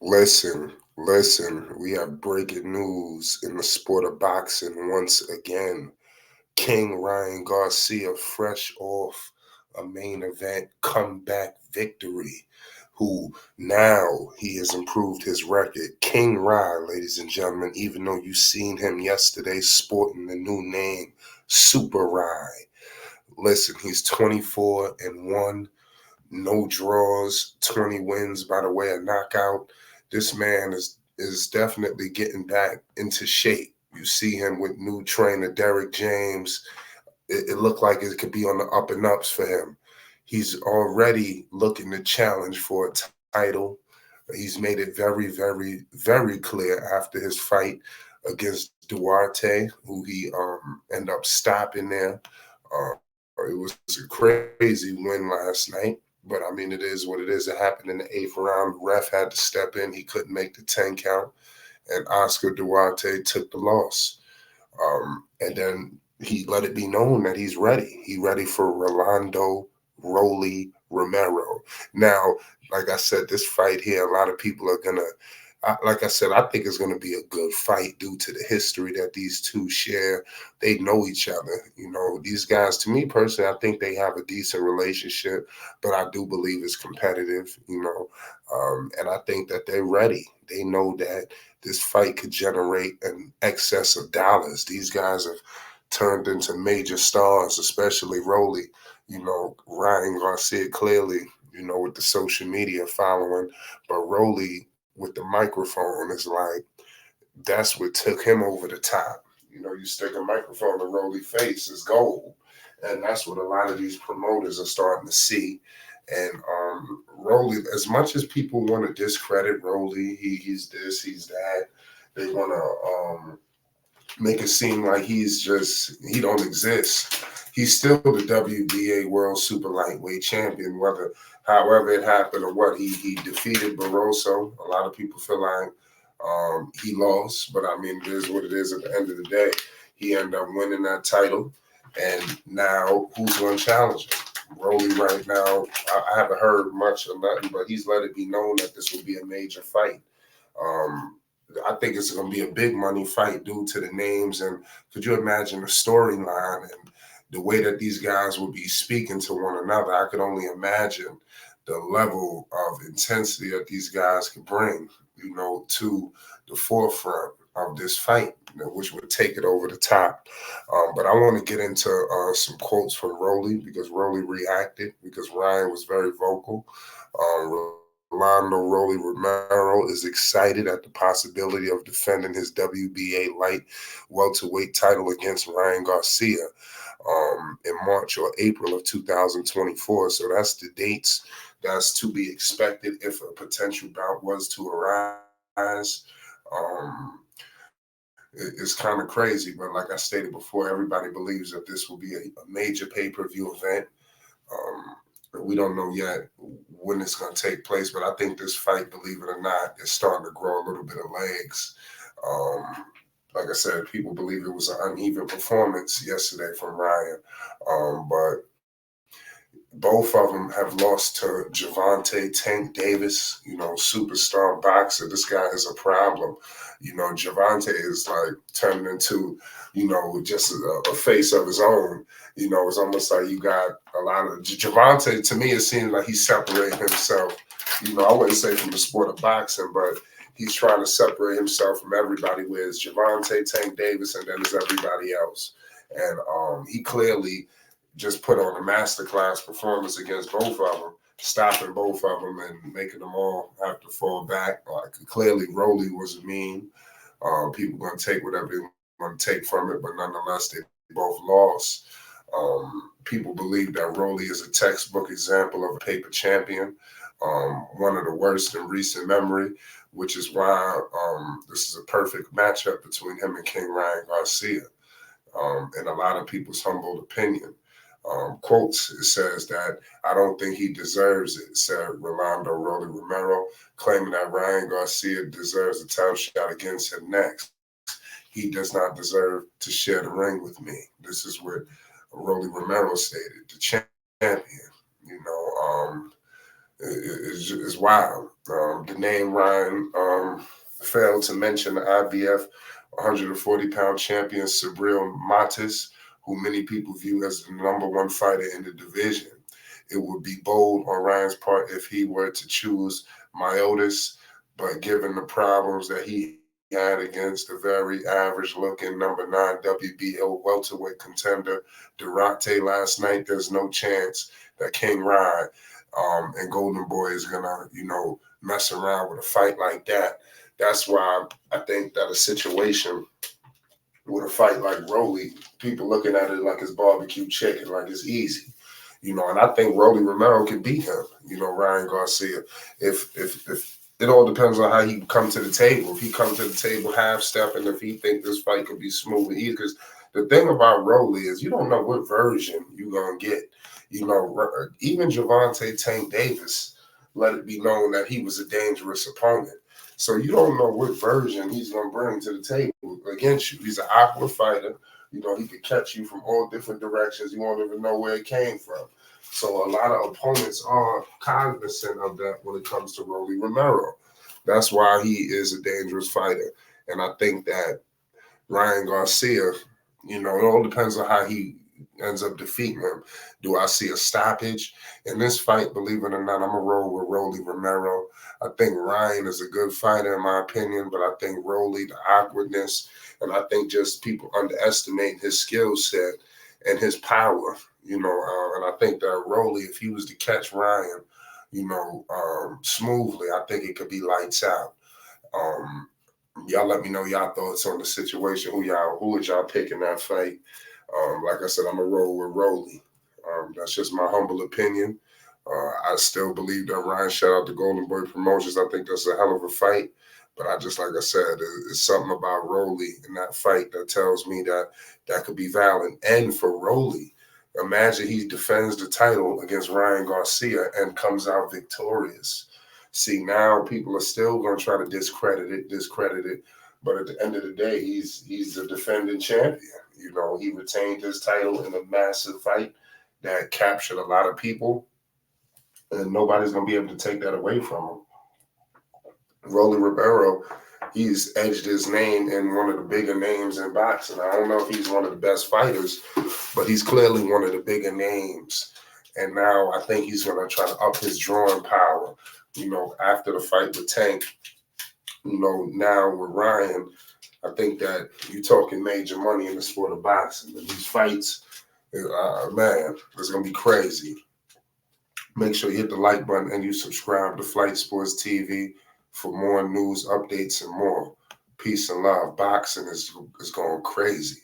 Listen, we have breaking news in the sport of boxing once again. King Ryan Garcia, fresh off a main event comeback victory, who now he has improved his record. King Ryan, ladies and gentlemen, even though you seen him yesterday sporting the new name, Super Ryan. Listen, he's 24-1, no draws, 20 wins by the way of knockout. This man is definitely getting back into shape. You see him with new trainer Derek James. It looked like it could be on the up and ups for him. He's already looking to challenge for a title. He's made it very clear after his fight against Duarte, who he ended up stopping there. It was a crazy win last night, but I mean, it is what it is. It happened in the eighth round. The ref had to step in. He couldn't make the 10 count, and Oscar Duarte took the loss. And then he let it be known that he's ready. He ready for Rolando Roly Romero. Now, like I said, this fight here, a lot of people are gonna. Like I said, I think it's going to be a good fight due to the history that these two share. They know each other. You know, these guys, to me personally, I think they have a decent relationship, but I do believe it's competitive, and I think that they're ready. They know that this fight could generate an excess of dollars. These guys have turned into major stars, especially Rolly. Ryan Garcia clearly, with the social media following, but Rolly with the microphone is like, that's what took him over the top. You stick a microphone in Rolly face is gold. And that's what a lot of these promoters are starting to see. And Rolly, as much as people want to discredit Rolly, he's this, he's that. They want to make it seem like he don't exist. He's still the WBA World Super Lightweight Champion. However it happened or what, he defeated Barroso. A lot of people feel like he lost, but I mean, it is what it is. At the end of the day, he ended up winning that title, and now who's going to challenge him? Rolly right now, I haven't heard much or nothing, but he's let it be known that this will be a major fight. Um, I think it's going to be a big money fight due to the names. And could you imagine the storyline and the way that these guys will be speaking to one another? I could only imagine the level of intensity that these guys could bring, to the forefront of this fight, which would take it over the top. But I want to get into some quotes from Rolly because Rolly reacted because Ryan was very vocal. Rolando Rolly Romero is excited at the possibility of defending his WBA light welterweight title against Ryan Garcia in March or April of 2024. So that's the dates that's to be expected if a potential bout was to arise. Um, it's kind of crazy, but like I stated before, everybody believes that this will be a major pay-per-view event. We don't know yet when it's going to take place, but I think this fight, believe it or not, is starting to grow a little bit of legs. Um, like I said, people believe it was an uneven performance yesterday from Ryan, but both of them have lost to Javante Tank Davis, superstar boxer. This guy is a problem. Javante is like turning into, just a face of his own. It's almost like you got a lot of Javante. To me, it seems like he's separating himself. I wouldn't say from the sport of boxing, but he's trying to separate himself from everybody. Whereas Javante Tank Davis, and then there's everybody else, and he clearly just put on a masterclass performance against both of them, stopping both of them and making them all have to fall back. Like clearly, Rolly was mean. People going to take whatever they want to take from it, but nonetheless, they both lost. People believe that Rolly is a textbook example of a paper champion, one of the worst in recent memory, which is why this is a perfect matchup between him and King Ryan Garcia, in a lot of people's humble opinion. Quotes, it says that I don't think he deserves it, said Rolando Rolly Romero, claiming that Ryan Garcia deserves a title shot against him next. He does not deserve to share the ring with me. This is what Rolly Romero stated, the champion. You know, is wild. The name Ryan failed to mention the IBF 140-pound champion Sabril Matis, who many people view as the #1 fighter in the division. It would be bold on Ryan's part if he were to choose Myotis, but given the problems that he had against the very average-looking #9 WBO welterweight contender Durante last night, there's no chance that King Ryan and Golden Boy is gonna, mess around with a fight like that. That's why I think that a situation with a fight like Rolly, people looking at it like it's barbecue chicken, like it's easy. And I think Rolly Romero can beat him, Ryan Garcia. If it all depends on how he come to the table. If he comes to the table half stepping, if he think this fight could be smooth and easy, because the thing about Rolly is you don't know what version you're gonna get. Even Gervonta Tank Davis let it be known that he was a dangerous opponent. So you don't know what version he's gonna bring to the table against you. He's an awkward fighter. He could catch you from all different directions. You won't even know where it came from. So a lot of opponents are cognizant of that when it comes to Rolly Romero. That's why he is a dangerous fighter. And I think that Ryan Garcia, it all depends on how he ends up defeating him. Do I see a stoppage in this fight? Believe it or not, I'm a roll with Rolly Romero. I think Ryan is a good fighter in my opinion, but I think Rolly, the awkwardness, and I think just people underestimate his skill set and his power, and I think that Rolly, if he was to catch Ryan, smoothly, I think it could be lights out. Um, y'all let me know y'all thoughts on the situation. Who would y'all pick in that fight? Like I said, I'm a roll with Rolly. That's just my humble opinion. I still believe that Ryan, shout out to Golden Boy Promotions. I think that's a hell of a fight. But like I said, it's something about Rolly in that fight that tells me that could be valid. And for Rolly, imagine he defends the title against Ryan Garcia and comes out victorious. See, now people are still going to try to discredit it. But at the end of the day, he's the defending champion. He retained his title in a massive fight that captured a lot of people, and nobody's going to be able to take that away from him. Rolly Romero, he's edged his name in one of the bigger names in boxing. I don't know if he's one of the best fighters, but he's clearly one of the bigger names. And now I think he's going to try to up his drawing power, after the fight with Tank. Now with Ryan, I think that you're talking major money in the sport of boxing. And these fights, man, it's going to be crazy. Make sure you hit the like button and you subscribe to Flight Sports TV for more news, updates, and more. Peace and love. Boxing is going crazy.